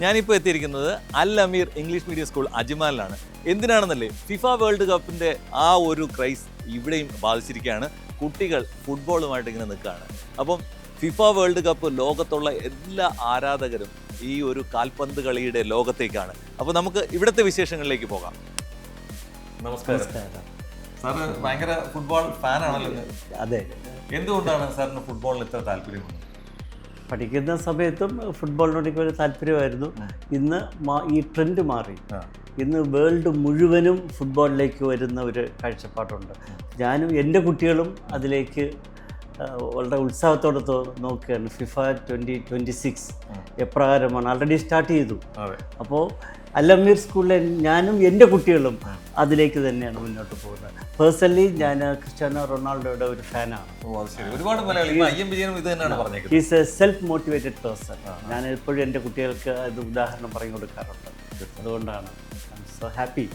ഞാനിപ്പോൾ എത്തിയിരിക്കുന്നത് Al Ameer English medium school അജ്മാലിലാണ്. എന്തിനാണെന്നല്ലേ, ഫിഫ വേൾഡ് കപ്പിൻ്റെ ആ ഒരു ക്രൈസ് ഇവിടെയും ബാധിച്ചിരിക്കുകയാണ്. കുട്ടികൾ ഫുട്ബോളുമായിട്ട് ഇങ്ങനെ നിൽക്കുകയാണ്. അപ്പം ഫിഫ വേൾഡ് കപ്പ് ലോകത്തുള്ള എല്ലാ ആരാധകരും ഈ ഒരു കാൽപന്ത് കളിയുടെ ലോകത്തേക്കാണ്. അപ്പോൾ നമുക്ക് ഇവിടുത്തെ വിശേഷങ്ങളിലേക്ക് പോകാം. നമസ്കാരം സാറ്, ഭയങ്കര ഫുട്ബോൾ ഫാനാണല്ലോ. അതെ. എന്തുകൊണ്ടാണ് സാറിന് ഫുട്ബോളിൽ ഇത്ര താല്പര്യം? പഠിക്കുന്ന സമയത്തും ഫുട്ബോളിനോടൊക്കെ ഒരു താല്പര്യമായിരുന്നു. ഇന്ന് ഈ ട്രെൻഡ് മാറി. ഇന്ന് വേൾഡ് മുഴുവനും ഫുട്ബോളിലേക്ക് വരുന്ന ഒരു കാഴ്ചപ്പാടുണ്ട്. ഞാനും എൻ്റെ കുട്ടികളും അതിലേക്ക് വളരെ ഉത്സാഹത്തോടെ നോക്കുകയാണ്. ഫിഫ 2026 എപ്രകാരമാണ് ഓൾറെഡി സ്റ്റാർട്ട് ചെയ്തു. അപ്പോൾ അൽ അമീർ സ്കൂളിലെ ഞാനും എൻ്റെ കുട്ടികളും അതിലേക്ക് തന്നെയാണ് മുന്നോട്ട് പോകുന്നത്. പേഴ്സണലി ഞാൻ ക്രിസ്ത്യാനോ റൊണാൾഡോയുടെ ഒരു ഫാനാണ്. He's A self motivated person. ഞാൻ എപ്പോഴും എൻ്റെ കുട്ടികൾക്ക് അത് ഉദാഹരണം പറഞ്ഞു കൊടുക്കാറുണ്ട്. അതുകൊണ്ടാണ് സോ ഹാപ്പി,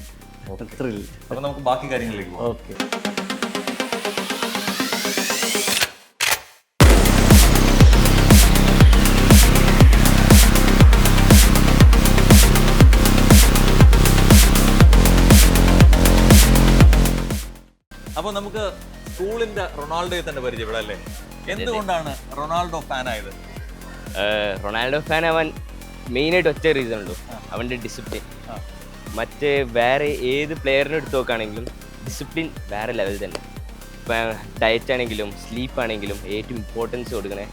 ത്രിൽ. അപ്പോൾ നമുക്ക് ബാക്കി കാര്യങ്ങളിലേക്ക് പോകാം. ഓക്കെ. അപ്പോൾ നമുക്ക് സ്കൂളിന്റെ റൊണാൾഡോയെ തന്നെ പരിചയപ്പെടാം അല്ലേ? എന്തുകൊണ്ടാണ് റൊണാൾഡോ ഫാൻ ആയത്? റൊണാൾഡോ ഫാൻ ആവാൻ മെയിനായിട്ട് ഒറ്റ റീസൺ ഉള്ളൂ, അവൻ്റെ ഡിസിപ്ലിൻ. മറ്റ് വേറെ ഏത് പ്ലെയറിനെ എടുത്ത് നോക്കുകയാണെങ്കിലും ഡിസിപ്ലിൻ വേറെ ലെവൽ തന്നെ. ഇപ്പം ഡയറ്റ് ആണെങ്കിലും സ്ലീപ്പ് ആണെങ്കിലും ഏറ്റവും ഇമ്പോർട്ടൻസ് കൊടുക്കണേ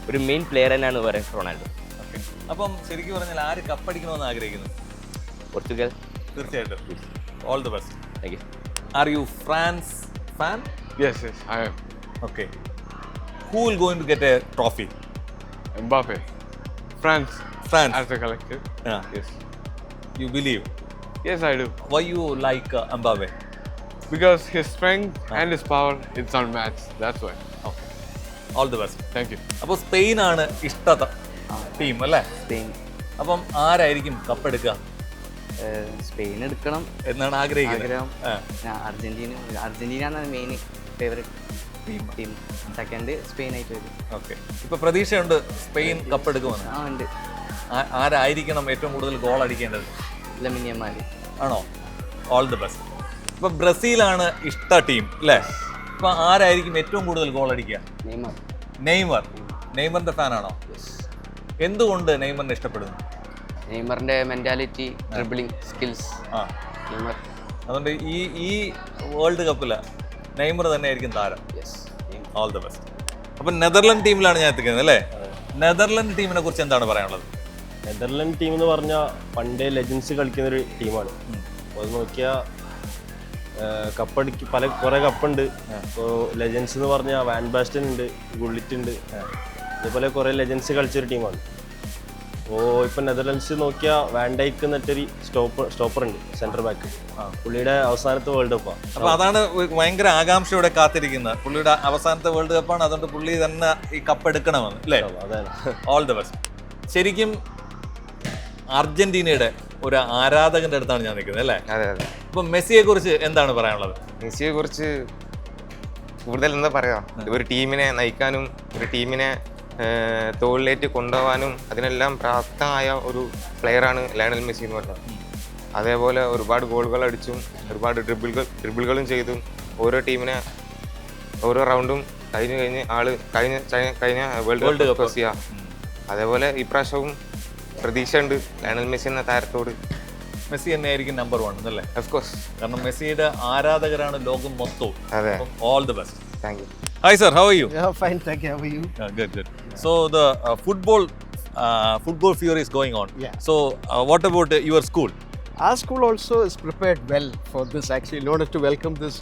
ഒരു മെയിൻ പ്ലെയർ തന്നെയാണ് പറയുന്നത് റൊണാൾഡോ. ഓക്കെ. അപ്പം ശരിക്കും പറഞ്ഞാൽ ആര് കപ്പടിക്കണമെന്ന് ആഗ്രഹിക്കുന്നു? പോർച്ചുഗൽ. തീർച്ചയായിട്ടും. All the best. Thank you. Are you France fan? Yes, I am. Okay. Who will going to get a trophy? Mbappe. France. As a collective. Yeah. Yes. You believe? Yes, I do. Why you like Mbappe? Because his strength and his power, it's unmatched. That's why. Okay. All the best. Thank you. അപ്പോൾ Spain ആണ് ഇഷ്ട team അല്ലേ? Spain. അപ്പം ആരായിരിക്കും കപ്പെടുക്കുക? Spain എടുക്കണം എന്നാണ് ആഗ്രഹിക്കുന്നത്. Argentina ആണ് main favourite team. Second Spain ആയിട്ട് വരും. ഓക്കെ. ഇപ്പൊ പ്രതീക്ഷയുണ്ട് സ്പെയിൻ കപ്പെടുക്കുമെന്ന്. ഉണ്ട്. ആരായിരിക്കണം ഏറ്റവും കൂടുതൽ ഗോൾ അടിക്കേണ്ടത്? Lamine Yamal. ആണോ? All the best. ഇപ്പൊ ബ്രസീലാണ് ഇഷ്ട ടീം അല്ലേ? ഇപ്പൊ ആരായിരിക്കും ഏറ്റവും കൂടുതൽ ഗോൾ അടിക്കുക? നെയ്മറിന്റെ ഫാനാണോ? എന്തുകൊണ്ട് നെയ്മറിനെ ഇഷ്ടപ്പെടുന്നു? നെയ്മറിന്റെ മെന്റാലിറ്റി, ഡ്രിബിളിംഗ് സ്കിൽസ്. നെയ്മർ. അതുകൊണ്ട് ഈ വേൾഡ് കപ്പില് നെയ്മർ തന്നെ ആയിരിക്കും താരം. All the best. അപ്പം നെതർലൻഡ് ടീമിലാണ് ഞാൻ എത്തിക്കുന്നത് അല്ലേ? നെതർലൻഡ് ടീമിനെ കുറിച്ച് എന്താണ് പറയാനുള്ളത്? നെതർലൻഡ് ടീം എന്ന് പറഞ്ഞാൽ പണ്ടേ ലെജൻസ് കളിക്കുന്ന ഒരു ടീമാണ്. അത് നോക്കിയാൽ കുറേ കപ്പുണ്ട്. ഇപ്പോൾ ലെജൻസ് എന്ന് പറഞ്ഞാൽ വാൻ ബാസ്റ്റൻ ഉണ്ട്, ഗുള്ളിറ്റ് ഉണ്ട്, ഇതേപോലെ കുറേ ലെജൻസ് കളിച്ചൊരു ടീമാണ്. അപ്പോൾ ഇപ്പം നെതർലൻഡ്സ് നോക്കിയാൽ വാൻഡൈക്ക് എന്നിട്ടൊരു സ്റ്റോപ്പർ ഉണ്ട്, സെൻറ്റർ ബാക്ക്. പുള്ളിയുടെ അവസാനത്തെ വേൾഡ് കപ്പാണ്. അപ്പോൾ അതാണ് ഭയങ്കര ആകാംക്ഷയോടെ കാത്തിരിക്കുന്നത്. പുള്ളിയുടെ അവസാനത്തെ വേൾഡ് കപ്പാണ്, അതുകൊണ്ട് പുള്ളി തന്നെ ഈ കപ്പ് എടുക്കണമെന്ന് അല്ലേ? അതാണ്. All the best. ശരിക്കും അർജന്റീനയുടെ ഒരു ആരാധകന്റെ അടുത്താണ് ഞാൻ നിൽക്കുന്നത് അല്ലേ? അതെ അതെ. അപ്പം മെസ്സിയെ കുറിച്ച് എന്താണ് പറയാനുള്ളത്? മെസ്സിയെ കുറിച്ച് കൂടുതൽ എന്താ പറയാ, ഒരു ടീമിനെ നയിക്കാനും ഒരു ടീമിനെ തോളിലേറ്റ് കൊണ്ടുപോകാനും അതിനെല്ലാം പ്രാപ്തമായ ഒരു പ്ലെയറാണ് ലയണൽ മെസ്സി എന്ന് പറഞ്ഞത്. അതേപോലെ ഒരുപാട് ഗോളുകൾ അടിച്ചും ഒരുപാട് ഡ്രിബിളുകളും ചെയ്തും ഓരോ ടീമിനെ ഓരോ റൗണ്ടും കഴിഞ്ഞ വേൾഡ് കപ്പ് മെസ്സിയാ. അതേപോലെ ഇപ്രാവശ്യവും പ്രതീക്ഷയുണ്ട് ലയണൽ മെസ്സി എന്ന താരത്തോട്. മെസ്സി തന്നെയായിരിക്കും നമ്പർ 1 അല്ലേ? Of course. കാരണം മെസ്സിയുടെ ആരാധകരാണ് ലോകം മൊത്തവും. അതെ. All the best. Thank you. Hi sir, how are you? Yeah, fine, thank you. How are you? Good. So the football fever is going on. Yeah. So what about your school? Our school also is prepared well for this, actually, in order to welcome this,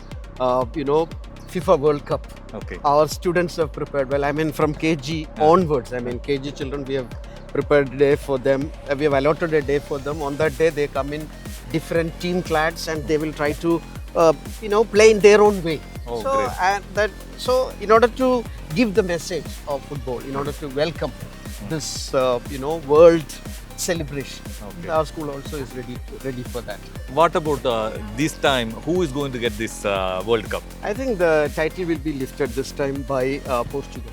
FIFA World Cup. Okay. Our students have prepared well. I mean, from KG onwards. I mean, KG children, we have prepared a day for them. We have allotted a day for them. On that day, they come in different team clads and they will try to, play in their own way. Oh, so, great. So, in order to give the message of football, in order to welcome this, world celebration, our school also is ready for that. What about this time? Who is going to get this World Cup? I think the title will be lifted this time by Portugal.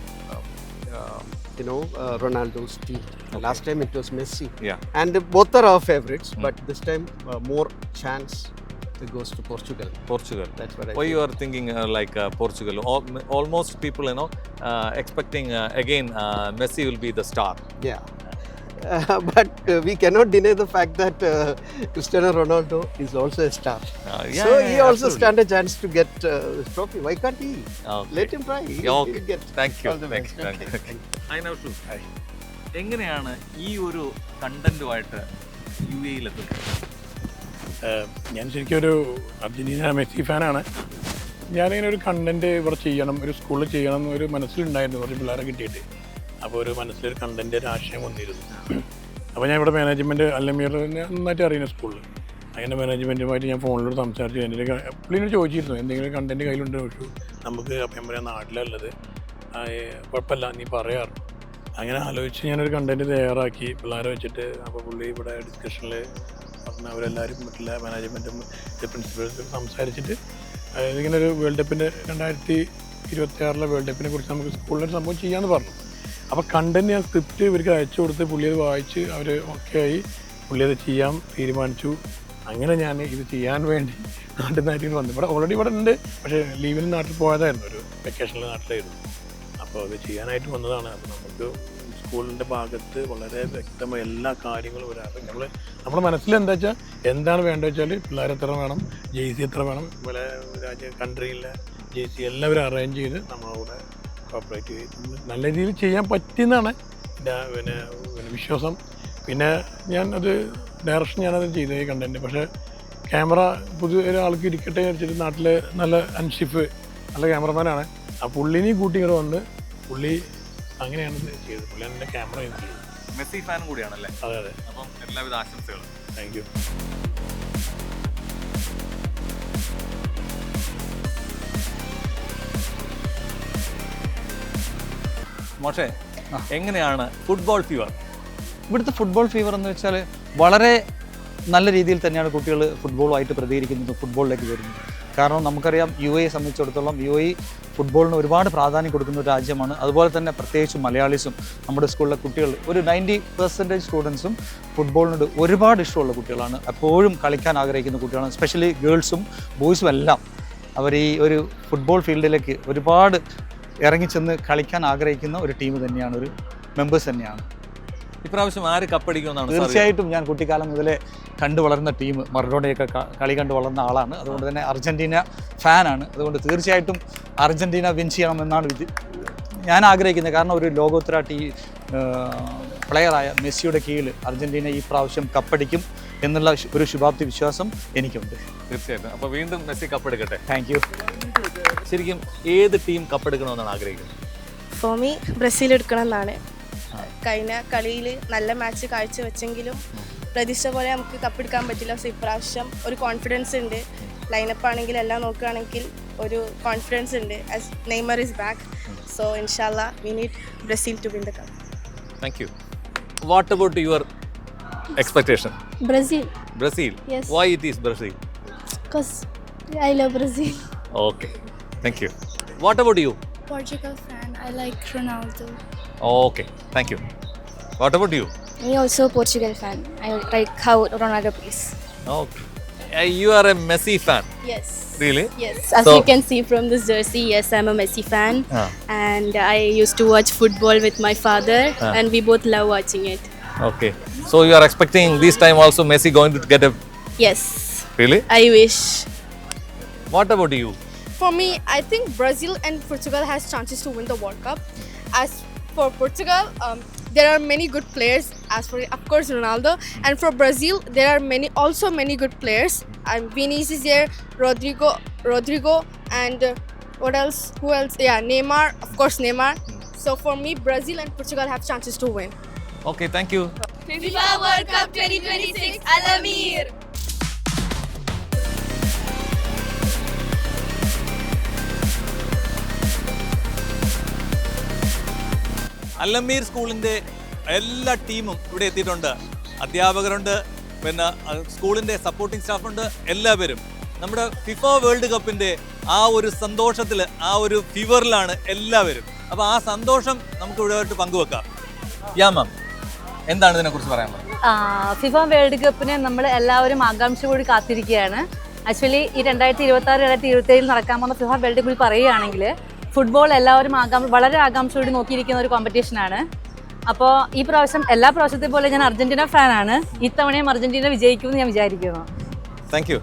Ronaldo's team. Last time it was Messi. Yeah. And both are our favorites, but this time more chance it goes to Portugal. Portugal. That's what I Why think. you are thinking like Portugal? Almost people, expecting again Messi will be the star. Yeah. But we cannot deny the fact that Cristiano Ronaldo is also a star. Yeah, So he also absolutely. stand a chance to get this trophy. Why can't he? Okay. Let him try. Yeah, okay. He'll get Thank you. all the Thank best. you. Thank you. Okay. Hi, Naushul. എങ്ങനെയാണ് ഈ ഒരു കണ്ടന്റുമായിട്ട് UAE എത്തുന്നത്? ഞാൻ ശരിക്കും ഒരു Argentina Messi ഫാനാണ്. ഞാനിങ്ങനെ ഒരു കണ്ടന്റ് ഇവിടെ ചെയ്യണം, ഒരു സ്കൂളിൽ ചെയ്യണം എന്നൊരു മനസ്സിലുണ്ടായിരുന്നു, കുറച്ച് പിള്ളേരെ കിട്ടിയിട്ട്. അപ്പോൾ ഒരു മനസ്സിലൊരു കണ്ടന്റ് ഒരു ആശയം വന്നിരുന്നു. അപ്പോൾ ഞാൻ ഇവിടെ മാനേജ്മെൻറ്റ് അല്ലമീറിനെ നന്നായിട്ട് അറിയുന്ന സ്കൂളിൽ അങ്ങനെ മാനേജ്മെൻറ്റുമായിട്ട് ഞാൻ ഫോണിലൂടെ സംസാരിച്ചു. എൻ്റെ പുള്ളിനോട് ചോദിച്ചിരുന്നു എന്തെങ്കിലും കണ്ടന്റ് കയ്യിലുണ്ടോ ചോദിച്ചു. നമുക്ക് അപ്പം പറയാം നാട്ടിലുള്ളത് കുഴപ്പമില്ല നീ പറയാറ്. അങ്ങനെ ആലോചിച്ച് ഞാനൊരു കണ്ടന്റ് തയ്യാറാക്കി പിള്ളേരെ വെച്ചിട്ട്. അപ്പോൾ പുള്ളി ഇവിടെ ഡിസ്കഷനിൽ പറഞ്ഞ അവരെല്ലാവരും മറ്റുള്ള മാനേജ്മെൻറ്റും പ്രിൻസിപ്പൽസും സംസാരിച്ചിട്ട് ഇങ്ങനെ ഒരു വേൾഡ് കപ്പിൻ്റെ 2026 വേൾഡ് കപ്പിനെ കുറിച്ച് നമുക്ക് സ്കൂളിലൊരു സംഭവം ചെയ്യാമെന്ന് പറഞ്ഞു. അപ്പോൾ കണ്ടന്റ് ഞാൻ സ്ക്രിപ്റ്റ് ഇവർക്ക് അയച്ചു കൊടുത്ത് പുള്ളി അത് വായിച്ച് അവർ ഓക്കെ ആയി. പുള്ളി അത് ചെയ്യാൻ തീരുമാനിച്ചു. അങ്ങനെ ഞാൻ ഇത് ചെയ്യാൻ വേണ്ടി നാട്ടിൽ വന്നു. ഇവിടെ ഓൾറെഡി ഇവിടെ ഉണ്ട്, പക്ഷേ ലീവിന് നാട്ടിൽ പോയതായിരുന്നു, ഒരു വെക്കേഷനിൽ നാട്ടിലായിരുന്നു. അപ്പോൾ അത് ചെയ്യാനായിട്ട് വന്നതാണ്. അപ്പോൾ നമുക്ക് സ്കൂളിൻ്റെ ഭാഗത്ത് വളരെ വ്യക്തമായ എല്ലാ കാര്യങ്ങളും വരാറുണ്ട്. നമ്മുടെ മനസ്സിൽ എന്താ വെച്ചാൽ എന്താണ് വേണ്ടത് വെച്ചാൽ പിള്ളേർ എത്ര വേണം, ജേഴ്സി എത്ര വേണം, പല കൺട്രിയിലെ ജേഴ്സി എല്ലാവരും അറേഞ്ച് ചെയ്ത് നമ്മളോട് കോപ്പറേറ്റ് ചെയ്ത് നല്ല രീതിയിൽ ചെയ്യാൻ പറ്റുന്നതാണ് എൻ്റെ പിന്നെ വിശ്വാസം. പിന്നെ ഞാനത് ഡയറക്ഷൻ ഞാനത് ചെയ്തു ഈ കണ്ടന്റ്. പക്ഷേ ക്യാമറ പുതിയ ഒരാൾക്ക് ഇരിക്കട്ടെ വെച്ചിട്ട് നാട്ടിൽ നല്ല അൻഷിഫ് നല്ല ക്യാമറമാനാണ്. ആ പുള്ളിനെയും കൂട്ടി ഇങ്ങോട്ട് വന്ന് പുള്ളി അങ്ങനെയാണ് ഇത് ചെയ്തത്. പുള്ളിയാണ് എൻ്റെ ക്യാമറ ചെയ്തത്. മെസ്സി ഫാൻ കൂടിയാണല്ലേ? അതെ അതെ. അപ്പം എല്ലാവിധ ആശംസകളും. Thank you. മോശേ, എങ്ങനെയാണ് ഫുട്ബോൾ ഫീവർ? ഇവിടുത്തെ ഫുട്ബോൾ ഫീവർ എന്ന് വെച്ചാൽ വളരെ നല്ല രീതിയിൽ തന്നെയാണ് കുട്ടികൾ ഫുട്ബോളുമായിട്ട് പ്രതികരിക്കുന്നത്, ഫുട്ബോളിലേക്ക് വരുന്നത്. കാരണം നമുക്കറിയാം UAE സംബന്ധിച്ചിടത്തോളം UAE ഫുട്ബോളിന് ഒരുപാട് പ്രാധാന്യം കൊടുക്കുന്ന ഒരു രാജ്യമാണ്. അതുപോലെ തന്നെ പ്രത്യേകിച്ചും മലയാളീസും നമ്മുടെ സ്കൂളിലെ കുട്ടികൾ ഒരു 90% സ്റ്റുഡൻസും ഫുട്ബോളിനോട് ഒരുപാട് ഇഷ്ടമുള്ള കുട്ടികളാണ്. എപ്പോഴും കളിക്കാൻ ആഗ്രഹിക്കുന്ന കുട്ടികളാണ്. എസ്പെഷ്യലി ഗേൾസും ബോയ്സും എല്ലാം അവർ ഈ ഒരു ഫുട്ബോൾ ഫീൽഡിലേക്ക് ഒരുപാട് ഇറങ്ങിച്ചെന്ന് കളിക്കാൻ ആഗ്രഹിക്കുന്ന ഒരു ടീം തന്നെയാണ്, ഒരു മെമ്പേഴ്സ് തന്നെയാണ്. ഇപ്രാവശ്യം ആര് കപ്പടിക്കുമെന്നാണ്? തീർച്ചയായിട്ടും ഞാൻ കുട്ടിക്കാലം മുതലേ കണ്ടു വളർന്ന ടീം മറഡോണയൊക്കെ കളി കണ്ടു വളർന്ന ആളാണ്. അതുകൊണ്ട് തന്നെ അർജൻറ്റീന ഫാനാണ്. അതുകൊണ്ട് തീർച്ചയായിട്ടും അർജൻറ്റീന വിൻ ചെയ്യണമെന്നാണ് ഞാൻ ആഗ്രഹിക്കുന്നത്. കാരണം ഒരു ലോകോത്തര പ്ലെയറായ മെസ്സിയുടെ കീഴിൽ അർജൻറ്റീന ഈ പ്രാവശ്യം കപ്പടിക്കും എന്നുള്ള ഒരു ശുഭാപ്തി വിശ്വാസം എനിക്കുണ്ട്. തീർച്ചയായിട്ടും. അപ്പോൾ വീണ്ടും മെസ്സി കപ്പെടുക്കട്ടെ. Thank you. ശരിക്കും ഏത് ടീം കപ്പെടുക്കണമെന്നാണ് ആഗ്രഹിക്കുന്നത്? ഫോർ മീ ബ്രസീൽ എടുക്കണം എന്നാണ്. കഴിഞ്ഞ കളിയിൽ നല്ല മാച്ച് കാഴ്ചവെച്ചെങ്കിലും പ്രതീക്ഷ പോലെ നമുക്ക് കപ്പെടുക്കാൻ പറ്റില്ല. സോ ഇപ്രാവശ്യം ഒരു കോൺഫിഡൻസ് ഉണ്ട്. ലൈനപ്പ് ആണെങ്കിൽ എല്ലാം നോക്കുകയാണെങ്കിൽ ഒരു കോൺഫിഡൻസ് ഉണ്ട്. As Neymar is back. So ഇൻഷാല്ലാ we need Brazil to win the cup. Thank you. What about your expectation? Brazil. Brazil? Yes. Why it is Brazil? Because I love Brazil. Okay. Thank you. What about you? Portugal fan. I like Ronaldo. Okay. Thank you. What about you? Me also Portugal fan. I like how Ronaldo plays. Okay. You are a Messi fan. Yes. Really? Yes. As So- you can see from this jersey, yes, I'm a Messi fan. And I used to watch football with my father, and we both love watching it. Okay. So you are expecting this time also Messi going to get a... Yes. Really? I wish. What about you? For me, I think Brazil and Portugal has chances to win the World Cup. As for Portugal, there are many good players. As for, of course, Ronaldo. And for Brazil, there are many good players. Vinicius is there, Rodrigo, and what else? Who else? Yeah, Neymar. Of course, Neymar. So for me, Brazil and Portugal have chances to win. Okay. Thank you. FIFA World Cup 2026, Al Amir. അല്ലമീർ സ്കൂളിൻ്റെ എല്ലാ ടീമും ഇവിടെ എത്തിയിട്ടുണ്ട്. അധ്യാപകരുണ്ട്, പിന്നെ സ്കൂളിൻ്റെ supporting സ്റ്റാഫുണ്ട്, എല്ലാവരും നമ്മുടെ FIFA world കപ്പിൻ്റെ ആ ഒരു സന്തോഷത്തിൽ, ആ ഒരു ഫീവറിലാണ് എല്ലാവരും. അപ്പോൾ ആ സന്തോഷം നമുക്ക് ഇവിടെ പങ്കുവെക്കാം. യാ മാം, എന്താണ് ഇതിനെക്കുറിച്ച് പറയാനുള്ളത്? ഫിഫ വേൾഡ് കപ്പിന് നമ്മൾ എല്ലാവരും ആകാംക്ഷയോട് കാത്തിരിക്കുകയാണ്. ആക്ച്വലി ഈ 2026-2027 നടക്കാൻ പോകുന്ന ഫിഫ വേൾഡ് കപ്പിൽ പറയുകയാണെങ്കിൽ ഫുട്ബോൾ എല്ലാവരും വളരെ ആകാംക്ഷയോട് നോക്കിയിരിക്കുന്ന ഒരു കോമ്പറ്റീഷനാണ്. അപ്പോൾ ഈ പ്രാവശ്യം എല്ലാ പ്രാവശ്യത്തെ പോലെ ഞാൻ അർജന്റീന ഫാനാണ്. ഇത്തവണയും അർജന്റീന വിജയിക്കുമെന്ന് ഞാൻ വിചാരിക്കുന്നു. Thank you.